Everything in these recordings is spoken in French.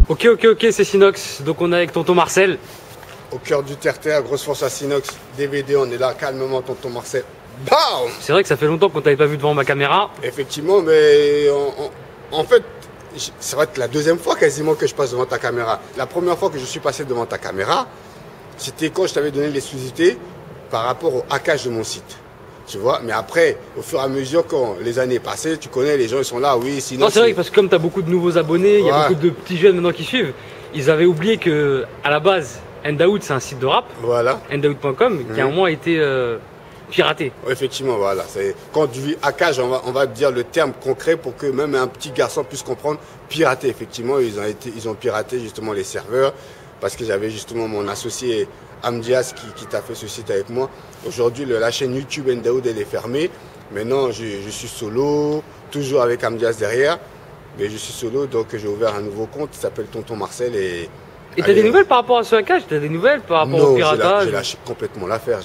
Ok, c'est Sinox. Donc on est avec tonton Marcel. Au cœur du terre-terre, grosse force à Sinox. DVD, on est là calmement, tonton Marcel. Bam! C'est vrai que ça fait longtemps qu'on t'avait pas vu devant ma caméra. Effectivement, mais en fait, ça va être la deuxième fois quasiment que je passe devant ta caméra. La première fois que je suis passé devant ta caméra, c'était quand je t'avais donné l'exclusivité par rapport au hackage de mon site. Tu vois, mais après, au fur et à mesure, quand les années passées, tu connais, les gens ils sont là, oui, sinon. Non, c'est vrai, parce que comme tu as beaucoup de nouveaux abonnés, il y a beaucoup de petits jeunes maintenant qui suivent, ils avaient oublié que à la base, Handout, c'est un site de rap, voilà. Handout.com, qui à un moment a été piraté. Effectivement, voilà. Quand tu dis hackage, on va dire le terme concret pour que même un petit garçon puisse comprendre. Pirater, effectivement, ils ont piraté justement les serveurs parce que j'avais justement mon associé Amdias qui t'a fait ce site avec moi. Aujourd'hui, la chaîne YouTube Handout, elle est fermée. Maintenant, je suis solo, toujours avec Amdias derrière. Mais je suis solo, donc j'ai ouvert un nouveau compte qui s'appelle Tonton Marcel. Et t'as des nouvelles par rapport à ce hackage? T'as des nouvelles par rapport au piratage? J'ai lâché complètement l'affaire,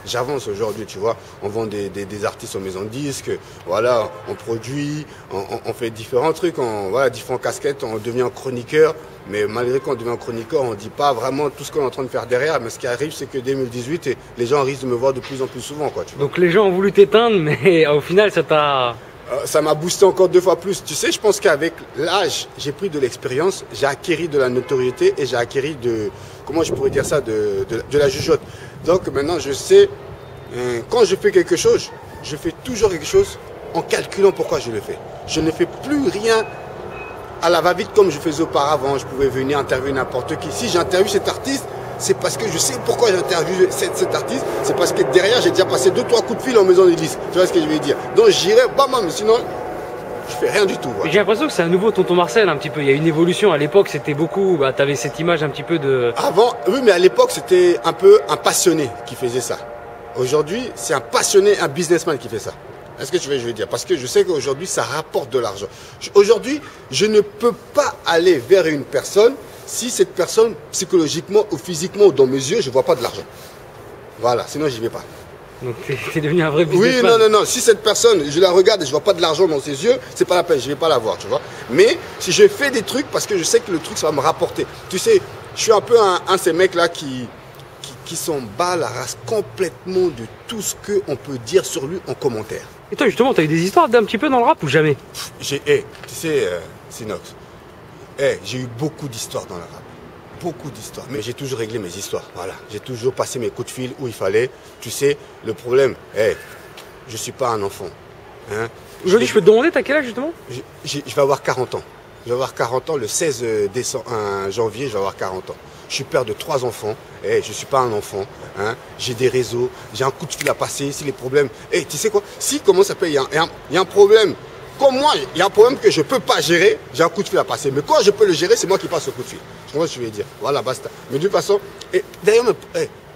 J'avance aujourd'hui, tu vois. On vend des artistes aux maisons de disques, voilà, on produit, on fait différents trucs, voilà, différentes casquettes, on devient chroniqueur. Mais malgré qu'on devient chroniqueur, on ne dit pas vraiment tout ce qu'on est en train de faire derrière. Mais ce qui arrive, c'est que 2018, les gens risquent de me voir de plus en plus souvent, quoi, tu vois. Donc les gens ont voulu t'éteindre, mais au final, ça m'a boosté encore 2 fois plus. Tu sais, je pense qu'avec l'âge, j'ai pris de l'expérience, j'ai acquis de la notoriété et j'ai acquis comment je pourrais dire ça, de la jugeote. Donc maintenant, je sais, quand je fais quelque chose, je fais toujours quelque chose en calculant pourquoi je le fais. Je ne fais plus rien à la va-vite comme je faisais auparavant. Je pouvais venir interviewer n'importe qui. Si j'interviewe cet artiste, c'est parce que je sais pourquoi j'interviewe cet artiste. C'est parce que derrière, j'ai déjà passé 2-3 coups de fil en maison de disques. Tu vois ce que je veux dire? Donc j'irai, bam, sinon, je fais rien du tout. Ouais. J'ai l'impression que c'est un nouveau tonton Marcel un petit peu. Il y a une évolution. À l'époque, c'était beaucoup. Tu avais cette image un petit peu de. Avant, oui, mais à l'époque, c'était un peu un passionné qui faisait ça. Aujourd'hui, c'est un passionné, un businessman qui fait ça. Est-ce que je veux dire? Parce que je sais qu'aujourd'hui, ça rapporte de l'argent. Aujourd'hui, je ne peux pas aller vers une personne si cette personne, psychologiquement ou physiquement ou dans mes yeux, je ne vois pas de l'argent. Voilà, sinon, j'y vais pas. Donc, t'es devenu un vrai businessman. Oui, non. Si cette personne, je la regarde et je ne vois pas de l'argent dans ses yeux, c'est pas la peine, je ne vais pas la voir, tu vois. Mais si je fais des trucs, parce que je sais que le truc, ça va me rapporter. Tu sais, je suis un peu un de ces mecs-là qui s'en bat la race complètement de tout ce qu'on peut dire sur lui en commentaire. Et toi, justement, tu as eu des histoires d'un petit peu dans le rap ou jamais? Tu sais, Sinox, j'ai eu beaucoup d'histoires dans le rap. Beaucoup d'histoires. Mais j'ai toujours réglé mes histoires. Voilà. J'ai toujours passé mes coups de fil où il fallait. Tu sais, le problème, je ne suis pas un enfant. Hein. Aujourd'hui, je peux te demander, t'as quel âge justement? Je vais avoir 40 ans. Je vais avoir 40 ans le 16 janvier, je vais avoir 40 ans. Je suis père de 3 enfants. Je ne suis pas un enfant. Hein. J'ai des réseaux. J'ai un coup de fil à passer. Si les problèmes. Tu sais quoi? Si, comment ça s'appelle? Il y a un problème. Comme moi, il y a un problème que je ne peux pas gérer. J'ai un coup de fil à passer. Mais quand je peux le gérer, c'est moi qui passe le coup de fil. Je comprends ce que je veux dire. Voilà, basta. Mais de toute façon. D'ailleurs,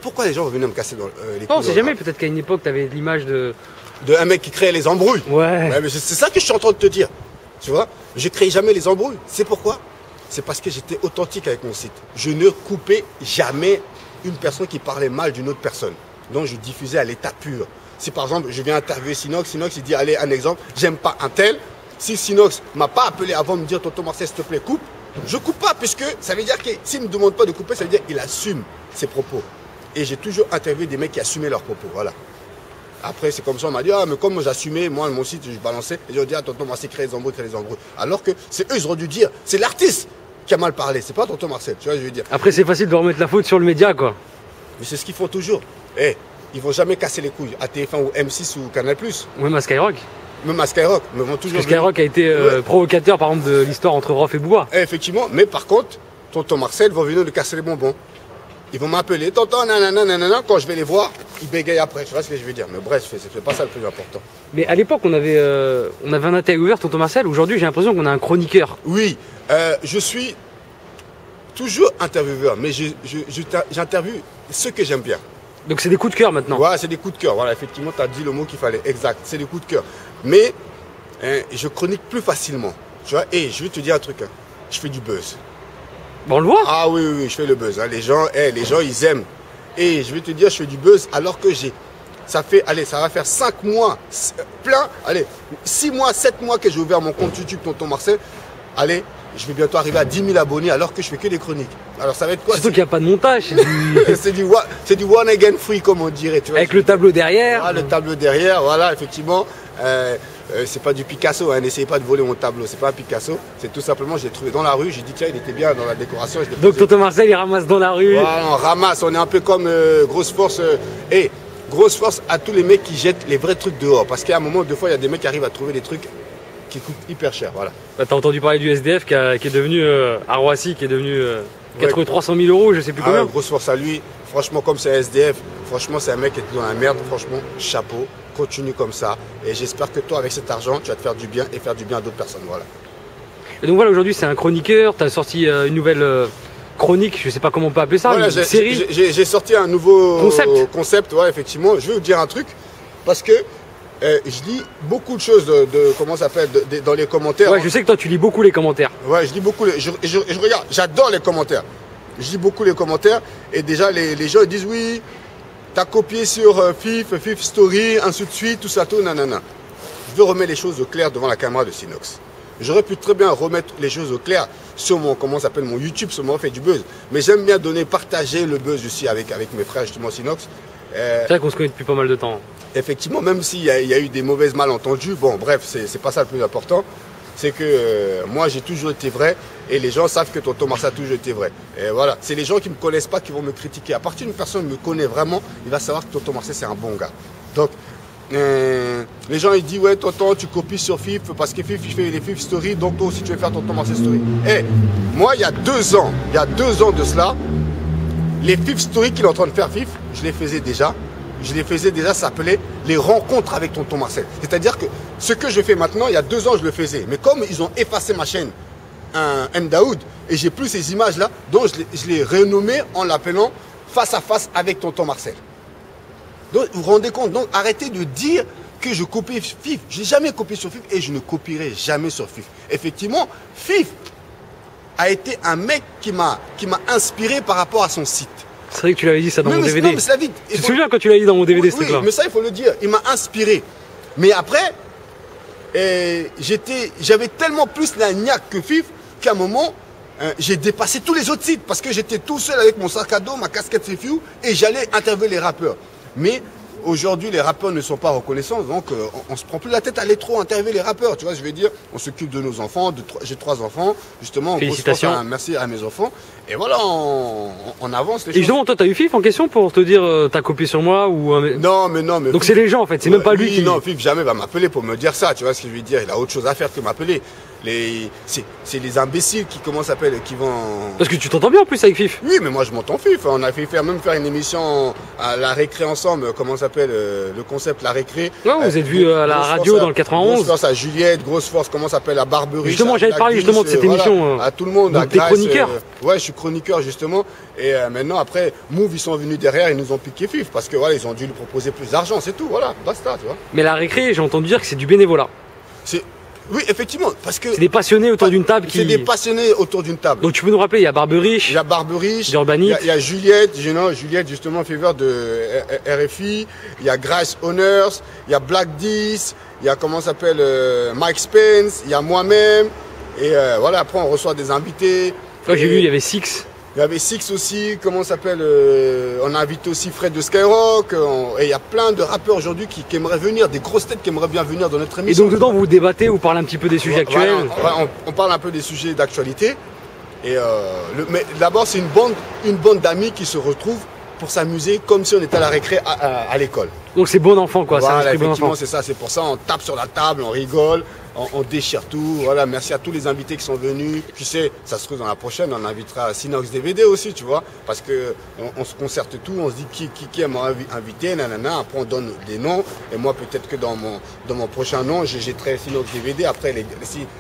pourquoi les gens vont venir me casser dans les couilles? Non, c'est jamais. Peut-être qu'à une époque, tu avais l'image de un mec qui crée les embrouilles. Ouais. Mais c'est ça que je suis en train de te dire. Tu vois? Je ne crée jamais les embrouilles. C'est pourquoi? C'est parce que j'étais authentique avec mon site. Je ne coupais jamais une personne qui parlait mal d'une autre personne. Donc je diffusais à l'état pur. Si par exemple je viens interviewer Sinox, il dit allez, un exemple, j'aime pas un tel. Si Sinox m'a pas appelé avant de me dire tonton Marcel, s'il te plaît, coupe, je coupe pas, puisque ça veut dire que s'il ne me demande pas de couper, ça veut dire qu'il assume ses propos. Et j'ai toujours interviewé des mecs qui assumaient leurs propos. Voilà. Après, c'est comme ça, on m'a dit, mais comme j'assumais, moi, mon site, je balançais, et j'ai dit, tonton Marcel, crée les embrouilles. Alors que c'est eux, ils auraient dû dire, c'est l'artiste qui a mal parlé, c'est pas tonton Marcel, tu vois, je veux dire. Après, c'est facile de remettre la faute sur le média, quoi. Mais c'est ce qu'ils font toujours. Ils vont jamais casser les couilles à TF1 ou M6 ou Canal+. Même à Skyrock. Même à Skyrock, mais vont toujours. Skyrock a été provocateur, par exemple, de l'histoire entre Rof et Bouba. Effectivement, mais par contre, tonton Marcel va venir de casser les bonbons. Ils vont m'appeler, tonton, nanana, quand je vais les voir, ils bégayent après, tu vois ce que je veux dire. Mais bref, c'est pas ça le plus important. Mais à l'époque, on avait un intervieweur, tonton Marcel. Aujourd'hui, j'ai l'impression qu'on a un chroniqueur. Oui, je suis toujours intervieweur, mais j'interviewe ceux que j'aime bien. Donc c'est des coups de cœur maintenant. Voilà, c'est des coups de cœur. Voilà, effectivement, tu as dit le mot qu'il fallait. Exact, c'est des coups de cœur. Mais je chronique plus facilement. Tu vois, je vais te dire un truc. Je fais du buzz. Bon, on le voit. Ah oui, je fais le buzz. Hein. Les gens, ils aiment. Et je vais te dire, je fais du buzz alors que ça va faire 5 mois plein. Allez, 6 mois, 7 mois que j'ai ouvert mon compte YouTube Tonton Marcel. Allez, je vais bientôt arriver à 10 000 abonnés alors que je fais que des chroniques. Alors ça va être quoi? Surtout qu'il n'y a pas de montage. C'est du one again free comme on dirait. Tu vois, avec le tableau derrière. Voilà, le tableau derrière, voilà, effectivement. C'est pas du Picasso, hein, n'essayez pas de voler mon tableau, c'est pas un Picasso. C'est tout simplement, je l'ai trouvé dans la rue, j'ai dit tiens, il était bien dans la décoration. Donc Tonton Marcel, il ramasse dans la rue. Voilà, on ramasse, on est un peu comme Grosse Force. Grosse force à tous les mecs qui jettent les vrais trucs dehors. Parce qu'à un moment, deux fois, il y a des mecs qui arrivent à trouver des trucs qui coûtent hyper cher. Voilà. Bah, t'as entendu parler du SDF qui est devenu à Roissy, qui est devenu qui a trouvé 300 000 euros, je sais plus combien. Grosse force à lui. Franchement, comme c'est un SDF, franchement, c'est un mec qui est dans la merde. Franchement, chapeau. Continue comme ça. Et j'espère que toi, avec cet argent, tu vas te faire du bien et faire du bien à d'autres personnes. Voilà. Et donc voilà, aujourd'hui, c'est un chroniqueur. Tu as sorti une nouvelle chronique, je sais pas comment on peut appeler ça, voilà, une série. J'ai sorti un nouveau concept, ouais, effectivement. Je vais vous dire un truc, parce que je lis beaucoup de choses comment ça s'appelle, dans les commentaires. Ouais, je sais que toi, tu lis beaucoup les commentaires. Ouais, je lis beaucoup, je regarde, j'adore les commentaires. Je lis beaucoup les commentaires, et déjà, les gens ils disent oui, t'as copié sur FIF Story, ainsi de suite, tout ça, tout, nanana. Je veux remettre les choses au clair devant la caméra de Sinox. J'aurais pu très bien remettre les choses au clair sur mon, comment ça s'appelle, mon YouTube, sur mon fait du buzz. Mais j'aime bien partager le buzz aussi avec mes frères, justement, Sinox. C'est vrai qu'on se connaît depuis pas mal de temps. Effectivement, même s'il y a eu des mauvaises malentendus, bon, bref, c'est pas ça le plus important. C'est que moi, j'ai toujours été vrai et les gens savent que Tonton Marcel a toujours été vrai. Et voilà, c'est les gens qui ne me connaissent pas qui vont me critiquer. À partir d'une personne me connaît vraiment, il va savoir que Tonton Marcel, c'est un bon gars. Donc, les gens ils disent ouais tonton tu copies sur FIF parce que FIF il fait les FIF Story, donc toi aussi tu veux faire Tonton Marcel Story. Moi il y a 2 ans de cela, les FIF Story qu'il est en train de faire FIF, je les faisais déjà, ça s'appelait les rencontres avec Tonton Marcel. C'est-à-dire que ce que je fais maintenant, il y a 2 ans je le faisais, mais comme ils ont effacé ma chaîne Mdaoud et j'ai plus ces images là, donc je l'ai renommé en l'appelant Face à face avec Tonton Marcel. Donc, vous vous rendez compte, donc arrêtez de dire que je copie FIF. Je n'ai jamais copié sur FIF et je ne copierai jamais sur FIF. Effectivement, FIF a été un mec qui m'a inspiré par rapport à son site. C'est vrai que tu l'avais dit ça dans mon DVD. Non, mais c'est la vie. Tu te souviens quand tu l'as dit dans mon DVD, oui, ce truc-là? Mais ça, il faut le dire. Il m'a inspiré. Mais après, j'avais tellement plus la niaque que FIF qu'à un moment, j'ai dépassé tous les autres sites parce que j'étais tout seul avec mon sac à dos, ma casquette Sefiu et j'allais interviewer les rappeurs. Mais aujourd'hui, les rappeurs ne sont pas reconnaissants, donc on se prend plus la tête à aller trop interviewer les rappeurs. Tu vois, je veux dire, on s'occupe de nos enfants, j'ai 3 enfants, justement. Félicitations. Merci à mes enfants. Et voilà, on avance les choses. Et justement, toi, t'as eu FIF en question pour te dire t'as copié sur moi ou Non, mais donc c'est les gens en fait, c'est même pas lui qui. Non, FIF jamais va m'appeler pour me dire ça. Tu vois ce que je veux dire? Il a autre chose à faire que m'appeler. C'est les imbéciles qui qui vont. Parce que tu t'entends bien en plus avec FIF. Oui, mais moi je m'entends FIF. On a fait même faire une émission à la récré ensemble. Comment ça s'appelle le concept la récré. Non, vous êtes vu à la radio dans le 91. Grosse force à Juliette, grosse force. Comment ça s'appelle la Barberie. Justement, j'avais parlé justement de cette émission. À tout le monde. Donc t'es chroniqueur. Ouais, je suis chroniqueur justement. Et maintenant après, Move ils sont venus derrière, ils nous ont piqué FIF parce que voilà, ils ont dû lui proposer plus d'argent, c'est tout. Voilà, basta, tu vois. Mais la récré, j'ai entendu dire que c'est du bénévolat. Oui, effectivement, parce que... C'est des passionnés autour d'une table qui... C'est des passionnés autour d'une table. Donc tu peux nous rappeler, il y a Barberich. Il y a Barberich. Urbanite. Il y a Juliette, Juliette justement, faveur de RFI. Il y a Grace Honors. Il y a Black 10. Il y a, comment ça s'appelle, Mike Spence. Il y a moi-même. Et voilà, après on reçoit des invités. Là j'ai vu, il y avait Six. Il y avait Six aussi, comment ça s'appelle, on a invité aussi Fred de Skyrock, et il y a plein de rappeurs aujourd'hui qui aimeraient venir, des grosses têtes qui aimeraient bien venir dans notre émission. Et donc dedans vous débattez, vous parlez un petit peu des sujets actuels. On parle un peu des sujets d'actualité, mais d'abord c'est une bande d'amis qui se retrouvent pour s'amuser comme si on était à la récré à l'école. Donc c'est bon enfant quoi, voilà, c'est un bon enfant. C'est ça, c'est pour ça on tape sur la table, on rigole. On déchire tout, voilà, merci à tous les invités qui sont venus. Tu sais, ça se trouve dans la prochaine, on invitera Sinox DVD aussi, tu vois, parce que on se concerte tout, on se dit qui aimerait inviter, nanana, après on donne des noms, et moi peut-être que dans mon prochain nom, j'éterai Sinox DVD, après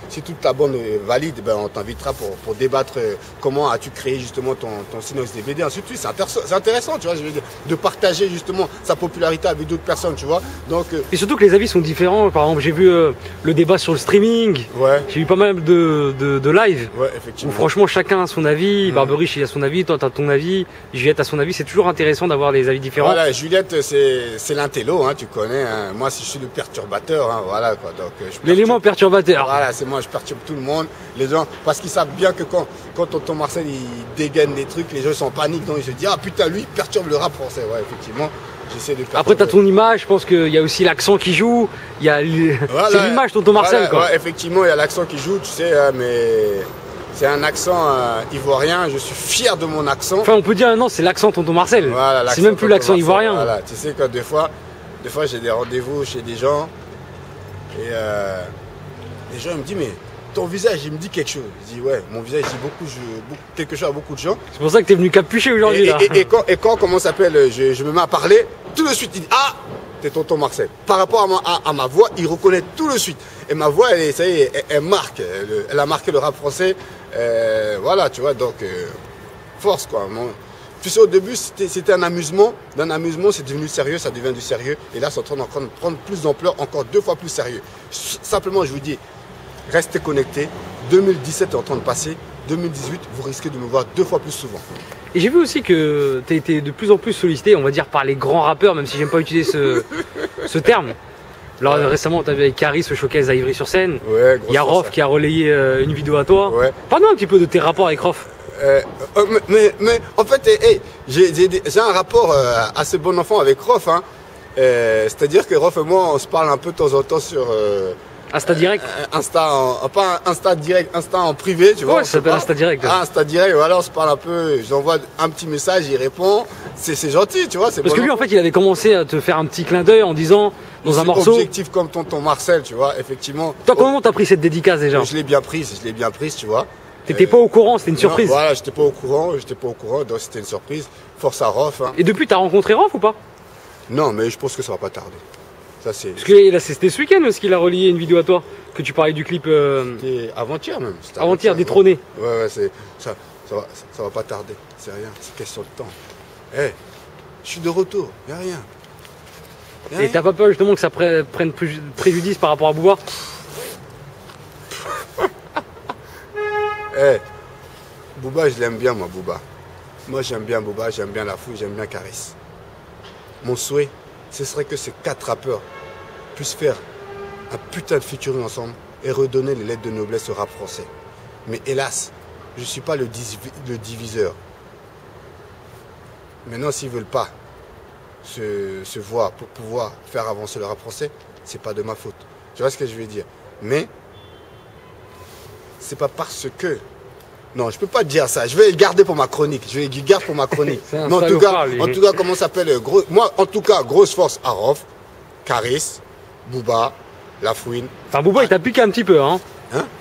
si toute ta bande est valide, ben, on t'invitera pour débattre comment as-tu créé justement ton Sinox DVD, ensuite c'est intéressant, tu vois, je veux dire, de partager justement sa popularité avec d'autres personnes, tu vois. Donc, et surtout que les avis sont différents. Par exemple, j'ai vu le débat sur le streaming. Ouais. J'ai vu pas mal de live. Ouais, effectivement. Où franchement, chacun a son avis. Barberich, il a son avis. Toi, tu as ton avis. Juliette a son avis. C'est toujours intéressant d'avoir des avis différents. Voilà, Juliette, c'est l'intello, hein, tu connais. Hein. Moi, je suis le perturbateur. Hein, voilà, quoi. L'élément perturbateur. Voilà, c'est moi, je perturbe tout le monde. Les gens, parce qu'ils savent bien que quand tonton Marcel il dégaine des trucs, les gens sont en panique. Donc ils se disent, ah putain, lui, il perturbe le rap français. Ouais, effectivement. J'essaie de perturber. Après, tu as ton image. Je pense qu'il y a aussi l'accent qui joue. Il y a voilà, c'est l'image, tonton Marcel. Voilà, quoi. Ouais, effectivement, il y a l'accent qui joue, tu sais, mais c'est un accent ivoirien. Je suis fier de mon accent. Enfin, on peut dire, non, c'est l'accent tonton Marcel. Voilà, c'est même plus l'accent ivoirien. Voilà, tu sais, des fois j'ai des rendez-vous chez des gens et les gens ils me disent, mais ton visage, il me dit quelque chose. Je dis, ouais, mon visage dit quelque chose à beaucoup de gens. C'est pour ça que tu es venu capucher aujourd'hui. Et quand, comment ça s'appelle, je me mets à parler, tout de suite, il dit, ah, t'es tonton Marcel. Par rapport à ma voix, il reconnaît tout de suite. Et ma voix, ça y est, elle marque. Elle a marqué le rap français. Voilà, tu vois, donc, force, quoi. Tu sais, au début, c'était un amusement. D'un amusement, c'est devenu sérieux, ça devient du sérieux. Et là, c'est en train de prendre plus d'ampleur, encore 2 fois plus sérieux. Simplement, je vous dis, restez connectés. 2017 est en train de passer. 2018, vous risquez de me voir 2 fois plus souvent. Et j'ai vu aussi que tu as été de plus en plus sollicité, on va dire, par les grands rappeurs, même si j'aime pas utiliser ce terme. Alors récemment, tu as vu avec Caris au showcase à Ivry-sur-Seine. Ouais, il y a Rof qui a relayé une vidéo à toi. Ouais. Parle-nous un petit peu de tes rapports avec Rof. Mais en fait, j'ai un rapport assez bon enfant avec Rof. Hein. C'est-à-dire que Rof et moi, on se parle un peu de temps en temps sur... Insta direct. Pas Insta direct, Insta en privé, tu vois. Ouais, ça s'appelle Insta direct. Ah, Insta direct, voilà, on se parle un peu, j'envoie un petit message, il répond. C'est gentil, tu vois. Parce que lui, en fait, il avait commencé à te faire un petit clin d'œil en disant, dans un morceau... Objectif comme tonton Marcel, tu vois, effectivement. Toi, comment t'as pris cette dédicace déjà? Je l'ai bien prise, tu vois. T'étais pas au courant, c'était une surprise. Non, voilà, j'étais pas au courant, donc c'était une surprise. Force à Rof. Hein. Et depuis, t'as rencontré Rof ou pas? Non, mais je pense que ça va pas tarder. Ça, c'est... Parce que là, c'était ce week-end qu'il a relié une vidéo à toi, que tu parlais du clip. C'était avant-hier même. Avant-hier, détrôné. Ouais, ça va pas tarder. C'est rien, c'est question de temps. Je suis de retour, y a rien. Et t'as pas peur justement que ça prenne préjudice par rapport à Booba? Booba, je l'aime bien, moi, Booba. Moi, j'aime bien Booba, j'aime bien La Fouille, j'aime bien Caris. Mon souhait, ce serait que ces 4 rappeurs puissent faire un putain de featuring ensemble et redonner les lettres de noblesse au rap français. Mais hélas, je ne suis pas le diviseur. Maintenant, s'ils ne veulent pas se voir pour pouvoir faire avancer le rap français, c'est pas de ma faute. Tu vois ce que je veux dire? Mais c'est pas parce que... Non, je peux pas te dire ça. Je vais le garder pour ma chronique. Je vais le garder pour ma chronique. Mais en tout cas, comment ça s'appelle? Moi, en tout cas, grosse force à Rof, Caris, Booba, La Fouine. Enfin, Booba, il t'a piqué un petit peu, hein?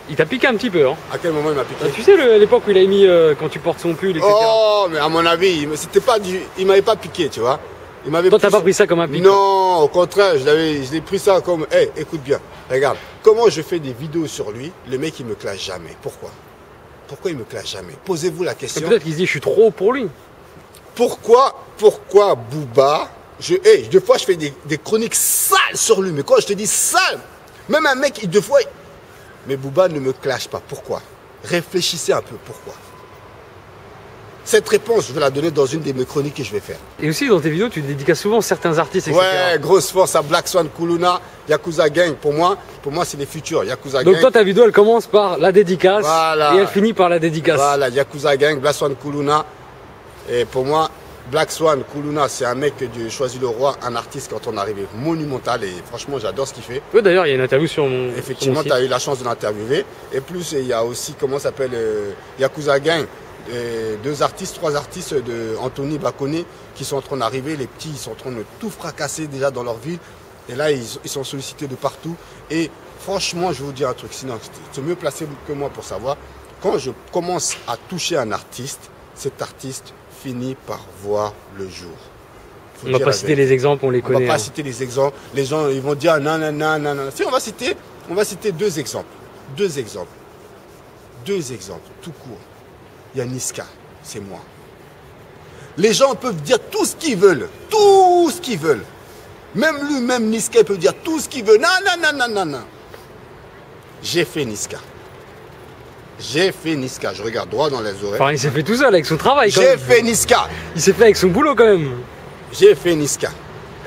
Il t'a piqué un petit peu, hein? À quel moment il m'a piqué? Tu sais, l'époque où il a mis quand tu portes son pull, etc. Oh, mais à mon avis, c'était pas il m'avait pas piqué, tu vois. Toi, t'as pas pris ça comme un pic? Non, au contraire, je l'ai pris ça comme, écoute bien, regarde, comment je fais des vidéos sur lui, le mec, il me clash jamais. Pourquoi il me clash jamais? Posez-vous la question. Peut-être qu'il se dit, je suis trop pour lui. Pourquoi Booba, deux fois, je fais des chroniques sales sur lui, mais quand je te dis sales, même un mec, deux fois, mais Booba ne me clash pas. Pourquoi? Réfléchissez un peu, pourquoi? Cette réponse, je vais la donner dans une de mes chroniques que je vais faire. Et aussi, dans tes vidéos, tu dédicaces souvent certains artistes, etc. Ouais, grosse force à Black Swan, Kuluna, Yakuza Gang. Pour moi c'est les futurs. Yakuza Donc Gang. toi, ta vidéo, elle commence par la dédicace. Voilà. Et elle finit par la dédicace. Voilà, Yakuza Gang, Black Swan, Kuluna. Et pour moi, Black Swan, Kuluna, c'est un mec de Choisis le Roi, un artiste quand on est arrivé monumental. Et franchement, j'adore ce qu'il fait. Oui, d'ailleurs, il y a une interview sur mon... Effectivement, tu as eu la chance de l'interviewer. Et plus, il y a aussi, comment ça s'appelle, Yakuza Gang. 2 artistes, 3 artistes de Anthony Bakone qui sont en train d'arriver. Les petits, ils sont en train de tout fracasser déjà dans leur ville. Et là, ils sont sollicités de partout. Et franchement, je vais vous dire un truc, sinon, c'est mieux placé que moi pour savoir. Quand je commence à toucher un artiste, cet artiste finit par voir le jour. On ne va pas citer les exemples, on les connaît. On ne va pas citer les exemples. Les gens, ils vont dire non, non, non, non, non. Si, on va citer 2 exemples. 2 exemples, tout court. Il y a Niska, c'est moi. Les gens peuvent dire tout ce qu'ils veulent, Même lui, même Niska, il peut dire tout ce qu'il veut. Non, non, non, non, non, non. J'ai fait Niska. J'ai fait Niska. Je regarde droit dans les oreilles. Enfin, il s'est fait tout seul avec son travail. J'ai fait Niska. Il s'est fait avec son boulot quand même. J'ai fait Niska.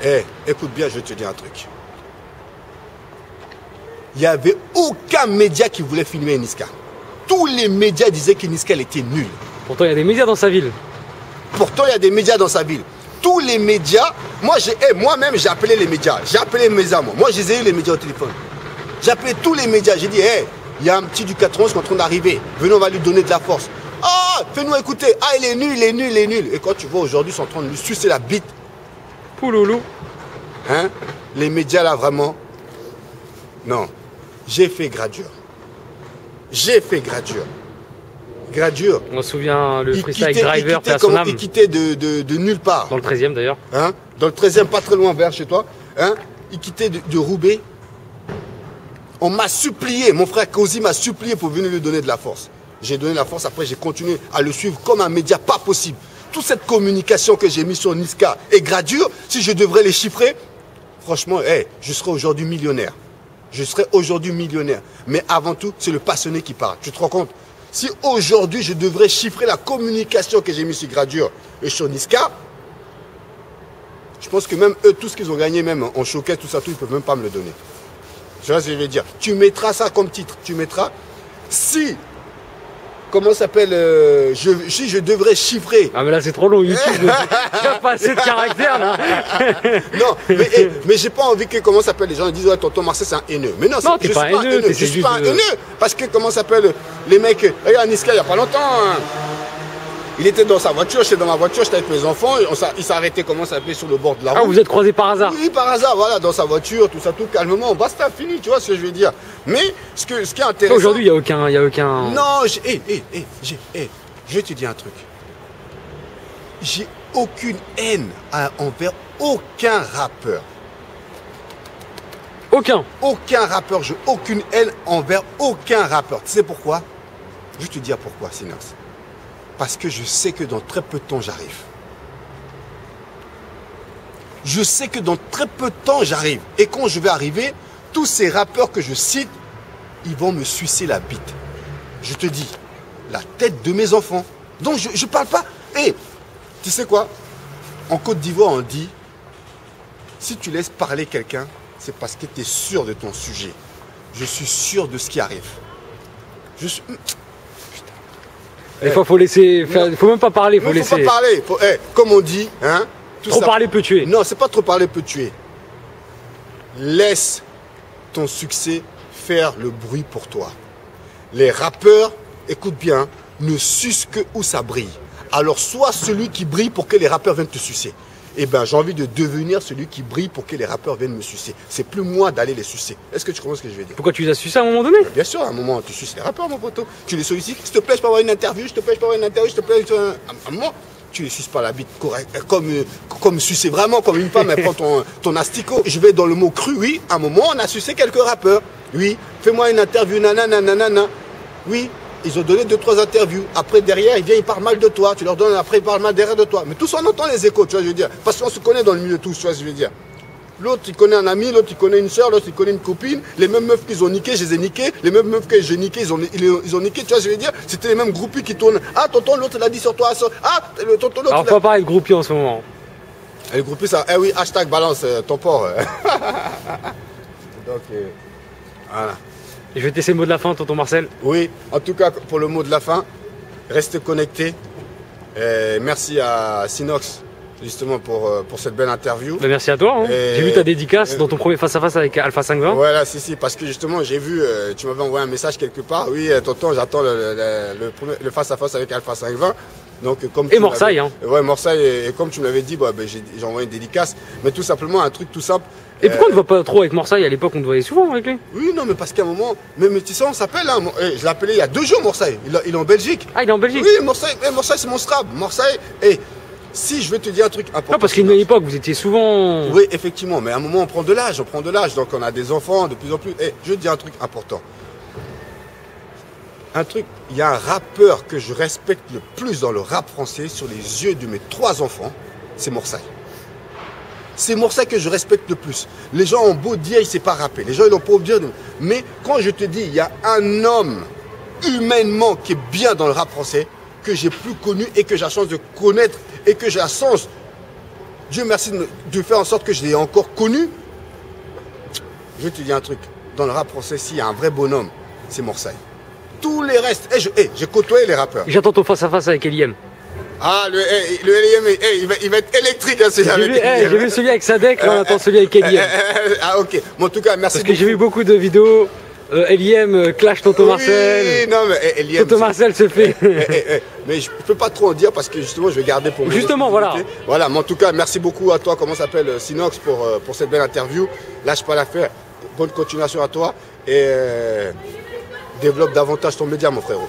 Eh, écoute bien, je vais te dire un truc. Il n'y avait aucun média qui voulait filmer Niska. Tous les médias disaient que Niska elle était nulle. Pourtant, il y a des médias dans sa ville. Pourtant, il y a des médias dans sa ville. Tous les médias, moi-même, j'ai appelé les médias. J'ai appelé les médias, moi. Moi, j'ai eu les médias au téléphone. J'ai appelé tous les médias. J'ai dit, hé, il y a un petit du 91 qui est en train d'arriver. Venez, on va lui donner de la force. Ah, fais-nous écouter. Ah, il est nul, il est nul, il est nul. Et quand tu vois aujourd'hui, ils sont en train de lui sucer la bite. Pouloulou. Hein? Les médias, là, vraiment. Non. J'ai fait Gradure. J'ai fait Gradure. Gradure. On se souvient le freestyle Driver, fait à son âme. Il quittait de nulle part. Dans le 13e d'ailleurs. Hein? Dans le 13e, pas très loin vers chez toi. Hein? Il quittait de Roubaix. On m'a supplié, mon frère Kozi m'a supplié pour venir lui donner de la force. J'ai donné la force, après j'ai continué à le suivre comme un média pas possible. Toute cette communication que j'ai mise sur Niska et Gradure, si je devrais les chiffrer, franchement, je serais aujourd'hui millionnaire. Je serais aujourd'hui millionnaire. Mais avant tout, c'est le passionné qui parle. Tu te rends compte? Si aujourd'hui, je devrais chiffrer la communication que j'ai mise sur Gradure et sur Niska, je pense que même eux, tout ce qu'ils ont gagné, même en showcase, tout ça, tout, ils ne peuvent même pas me le donner. Tu vois ce que je veux dire? Tu mettras ça comme titre. Tu mettras, si, comment ça s'appelle, si je devrais chiffrer. Ah mais là c'est trop long, YouTube. Il n'y a pas assez de caractère là. Non, mais j'ai pas envie que, comment ça s'appelle, les gens disent, ouais, tonton Marcel c'est un haineux. Mais non, t'es pas haineux, je suis pas un haineux. Parce que, comment ça s'appelle, les mecs, regarde Niska il n'y a pas longtemps. Hein. Il était dans sa voiture, j'étais dans ma voiture, j'étais avec mes enfants, il s'est arrêté, comment ça s'appelle, sur le bord de la route. Ah, vous êtes croisés par hasard? Oui, par hasard, voilà, dans sa voiture, tout ça, tout calmement, basta, fini, tu vois ce que je veux dire. Mais, ce qui est intéressant... Aujourd'hui, il n'y a aucun... Non, je vais te dire un truc. J'ai aucune haine envers aucun rappeur. Aucun? Aucun rappeur, j'ai aucune haine envers aucun rappeur. Tu sais pourquoi? Je vais te dire pourquoi, Sinox. Parce que je sais que dans très peu de temps, j'arrive. Je sais que dans très peu de temps, j'arrive. Et quand je vais arriver, tous ces rappeurs que je cite, ils vont me sucer la bite. Je te dis, la tête de mes enfants. Donc, je ne parle pas. Tu sais quoi? En Côte d'Ivoire, on dit, si tu laisses parler quelqu'un, c'est parce que tu es sûr de ton sujet. Je suis sûr de ce qui arrive. Je suis... Des fois, faut laisser faire. Il faut même pas parler, faut laisser. Faut pas parler. Comme on dit, hein. Trop parler peut tuer. Non, c'est pas trop parler peut tuer. Laisse ton succès faire le bruit pour toi. Les rappeurs, écoute bien, ne sucent que où ça brille. Alors sois celui qui brille pour que les rappeurs viennent te sucer. Eh bien, j'ai envie de devenir celui qui brille pour que les rappeurs viennent me sucer. C'est plus moi d'aller les sucer. Est-ce que tu comprends ce que je veux dire? Pourquoi tu les as sucés à un moment donné? Bien sûr, à un moment, tu suces les rappeurs, mon poteau. Tu les sollicites. S'il te plaît, je peux avoir une interview, s'il te plaît, je peux avoir une interview, s'il te plaît. À un moment, tu les suces pas la bite correct. Comme sucer vraiment, comme une femme, elle prend ton asticot. Je vais dans le mot cru, oui. À un moment, on a sucé quelques rappeurs. Oui, fais-moi une interview, nanana, nanana. Oui. Ils ont donné 2-3 interviews. Après, derrière, ils viennent, ils parlent mal de toi. Tu leur donnes, après, ils parlent mal derrière de toi. Mais tous, on entend les échos, tu vois, je veux dire. Parce qu'on se connaît dans le milieu tous, tu vois, je veux dire. L'autre, il connaît un ami, l'autre, il connaît une soeur, l'autre, il connaît une copine. Les mêmes meufs qu'ils ont niquées, je les ai niquées. Les mêmes meufs que j'ai niquées, ils ont niqué, tu vois, je veux dire. C'était les mêmes groupies qui tournent. Ah, tonton, l'autre, il a dit sur toi, ça. Ah, le tonton, l'autre. Alors, faut pas parler de groupie en ce moment. Et les groupies, ça. Eh oui, hashtag balance ton port. Donc, voilà. Et je vais te laisser le mot de la fin, tonton Marcel. Oui, en tout cas, pour le mot de la fin, restez connectés. Merci à Sinox, justement, pour cette belle interview. Ben, merci à toi. Hein. J'ai vu ta dédicace dans ton premier face-à-face avec Alpha 520. Voilà, si, parce que justement, j'ai vu, tu m'avais envoyé un message quelque part. Oui, tonton, j'attends le face-à-face avec Alpha 520. Donc, comme et Morsaille. Hein. Ouais, Morsaille, et comme tu me l'avais dit, j'ai envoyé une dédicace. Mais tout simplement, un truc tout simple. Et pourquoi on ne va pas trop avec Morsaille? À l'époque, on te voyait souvent avec lui. Oui, non, mais parce qu'à un moment, mais tu sais, on s'appelle. Hein, je l'ai appelé il y a 2 jours, Morsaille. Il est en Belgique. Ah, il est en Belgique? Oui, Morsaille, c'est mon strab. Morsaille, si je veux te dire un truc important. Non, parce qu'à une époque, vous étiez souvent. Oui, effectivement, mais à un moment, on prend de l'âge. Donc, on a des enfants de plus en plus. Je veux te dire un truc important. Il y a un rappeur que je respecte le plus dans le rap français, sur les yeux de mes 3 enfants, c'est Morsaille. C'est Morcey que je respecte le plus. Les gens ont beau dire, il ne sait pas rapper. Les gens, ils n'ont pas beau dire. Mais quand je te dis, il y a un homme humainement qui est bien dans le rap français, que j'ai plus connu et que j'ai la chance de connaître et que j'ai la chance, Dieu merci, de faire en sorte que je l'ai encore connu. Je vais te dire un truc. Dans le rap français, s'il y a un vrai bonhomme, c'est Morcey. Tous les restes, j'ai côtoyé les rappeurs. J'attends ton face-à-face avec Eliem. Ah, le LIM, il va être électrique, hein, J'ai vu celui avec Sadek, là on attend celui avec Eliem. Ah, ok. Bon, en tout cas, merci. Parce que j'ai vu beaucoup de vidéos. Eliem clash Tonton Marcel. Oui, non, mais Eliem. Tonton Marcel se fait. Mais je peux pas trop en dire parce que justement, je vais garder pour moi. Justement, voilà. Voilà, mais en tout cas, merci beaucoup à toi, comment s'appelle, Sinox, pour cette belle interview. Lâche pas l'affaire. Bonne continuation à toi et développe davantage ton média, mon frérot.